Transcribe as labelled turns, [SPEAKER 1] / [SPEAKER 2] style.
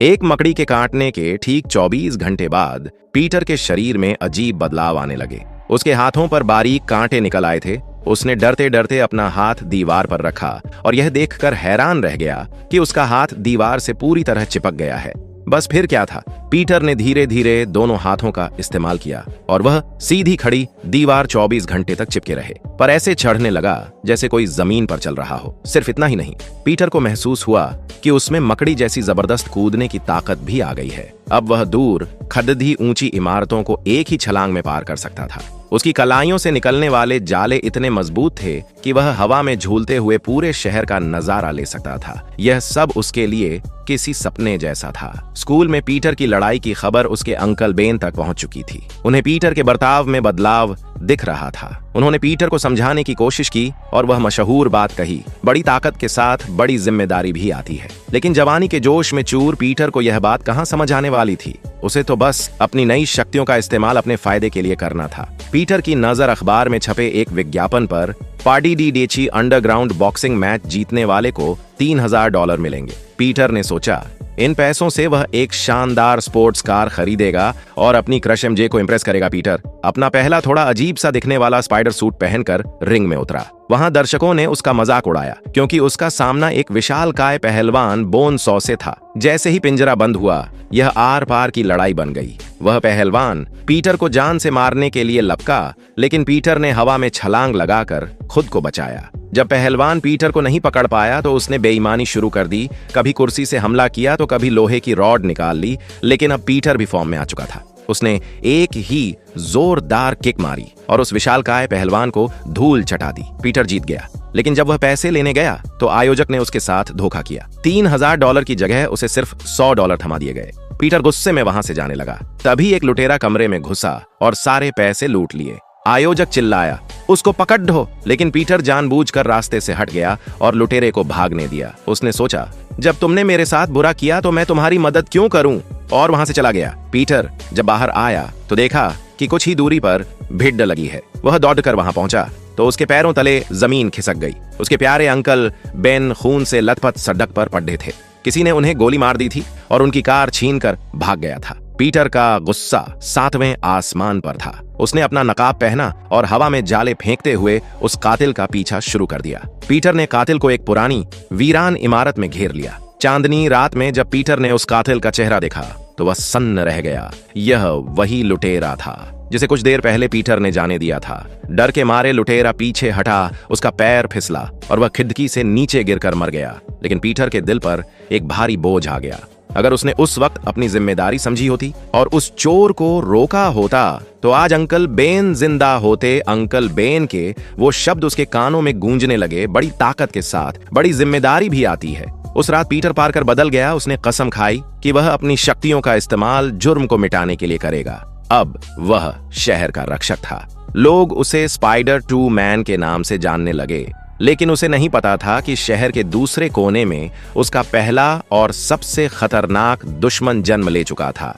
[SPEAKER 1] एक मकड़ी के काटने के ठीक 24 घंटे बाद पीटर के शरीर में अजीब बदलाव आने लगे। उसके हाथों पर बारीक कांटे निकल आए थे। उसने डरते डरते अपना हाथ दीवार पर रखा और यह देखकर हैरान रह गया कि उसका हाथ दीवार से पूरी तरह चिपक गया है। बस फिर क्या था, पीटर ने धीरे धीरे दोनों हाथों का इस्तेमाल किया और वह सीधी खड़ी दीवार 24 घंटे तक चिपके रहे, पर ऐसे चढ़ने लगा जैसे कोई जमीन पर चल रहा हो। सिर्फ इतना ही नहीं, पीटर को महसूस हुआ कि उसमें मकड़ी जैसी जबरदस्त कूदने की ताकत भी आ गई है। अब वह दूर खड़दी ऊंची इमारतों को एक ही छलांग में पार कर सकता था। उसकी कलाइयों से निकलने वाले जाले इतने मजबूत थे कि वह हवा में झूलते हुए पूरे शहर का नजारा ले सकता था। यह सब उसके लिए किसी सपने जैसा था। स्कूल में पीटर की लड़ाई की खबर उसके अंकल बेन तक पहुंच चुकी थी। उन्हें पीटर के बर्ताव में बदलाव दिख रहा था। उन्होंने पीटर को समझाने की कोशिश की और वह मशहूर बात कही, बड़ी ताकत के साथ बड़ी जिम्मेदारी भी आती है। लेकिन जवानी के जोश में चूर पीटर को यह बात कहां समझ आने वाली थी। उसे तो बस अपनी नई शक्तियों का इस्तेमाल अपने फायदे के लिए करना था। पीटर की नजर अखबार में छपे एक विज्ञापन पर पार्टी डी डेची अंडरग्राउंड बॉक्सिंग मैच जीतने वाले को $3000 मिलेंगे। पीटर ने सोचा, इन पैसों से वह एक शानदार स्पोर्ट्स कार खरीदेगा और अपनी क्रश एमजे को इंप्रेस करेगा। पीटर अपना पहला थोड़ा अजीब सा दिखने वाला स्पाइडर सूट पहनकर रिंग में उतरा। वहां दर्शकों ने उसका मजाक उड़ाया क्योंकि उसका सामना एक विशालकाय पहलवान बोन सॉ से था। जैसे ही पिंजरा बंद हुआ, यह आर पार की लड़ाई बन गई। वह पहलवान पीटर को जान से मारने के लिए लपका, लेकिन पीटर ने हवा में छलांग लगाकर खुद को बचाया। जब पहलवान पीटर को नहीं पकड़ पाया तो उसने बेईमानी शुरू कर दी। कभी कुर्सी से हमला किया तो कभी लोहे की रॉड निकाल ली। लेकिन अब पीटर भी फॉर्म में आ चुका था। उसने एक ही जोरदार किक मारी और उस विशालकाय पहलवान को धूल चटा दी। पीटर जीत गया, लेकिन जब वह पैसे लेने गया तो आयोजक ने उसके साथ धोखा किया। $3000 की जगह उसे सिर्फ $100 थमा दिए गए। पीटर गुस्से में वहां से जाने लगा। तभी एक लुटेरा कमरे में घुसा और सारे पैसे लूट लिए। आयोजक चिल्लाया, उसको पकड़ दो, लेकिन पीटर जानबूझकर रास्ते से हट गया और लुटेरे को भागने दिया। उसने सोचा, जब तुमने मेरे साथ बुरा किया तो मैं तुम्हारी मदद क्यों करूं, और वहां से चला गया। पीटर जब बाहर आया तो देखा कि कुछ ही दूरी पर भिड्ड लगी है। वह दौड़कर वहां पहुंचा तो उसके पैरों तले जमीन खिसक गई। उसके प्यारे अंकल बेन खून से लथपथ सड़क पर पड़े थे। किसी ने उन्हें गोली मार दी थी और उनकी कार छीनकर भाग गया था। पीटर का गुस्सा 7वें आसमान पर था। उसने अपना नकाब पहना और हवा में जाले फेंकते हुए उस कातिल का पीछा शुरू कर दिया। पीटर ने कातिल को एक पुरानी वीरान इमारत में घेर लिया। चांदनी रात में जब पीटर ने उस कातिल का चेहरा देखा तो वह सन्न रह गया। यह वही लुटेरा था जिसे कुछ देर पहले पीटर ने जाने दिया था। डर के मारे लुटेरा पीछे हटा, उसका पैर फिसला और वह खिड़की से नीचे गिरकर मर गया। लेकिन पीटर के दिल पर एक भारी बोझ आ गया। अगर उसने उस वक्त अपनी जिम्मेदारी समझी होती और उस चोर को रोका होता तो आज अंकल बेन जिंदा होते। अंकल बेन के वो शब्द उसके कानों में गूंजने लगे, बड़ी ताकत के साथ बड़ी जिम्मेदारी भी आती है। उस रात पीटर पार्कर बदल गया। उसने कसम खाई कि वह अपनी शक्तियों का इस्तेमाल जुर्म को मिटाने के लिए करेगा। अब वह शहर का रक्षक था। लोग उसे स्पाइडर 2 मैन के नाम से जानने लगे, लेकिन उसे नहीं पता था कि शहर के दूसरे कोने में उसका पहला और सबसे खतरनाक दुश्मन जन्म ले चुका था।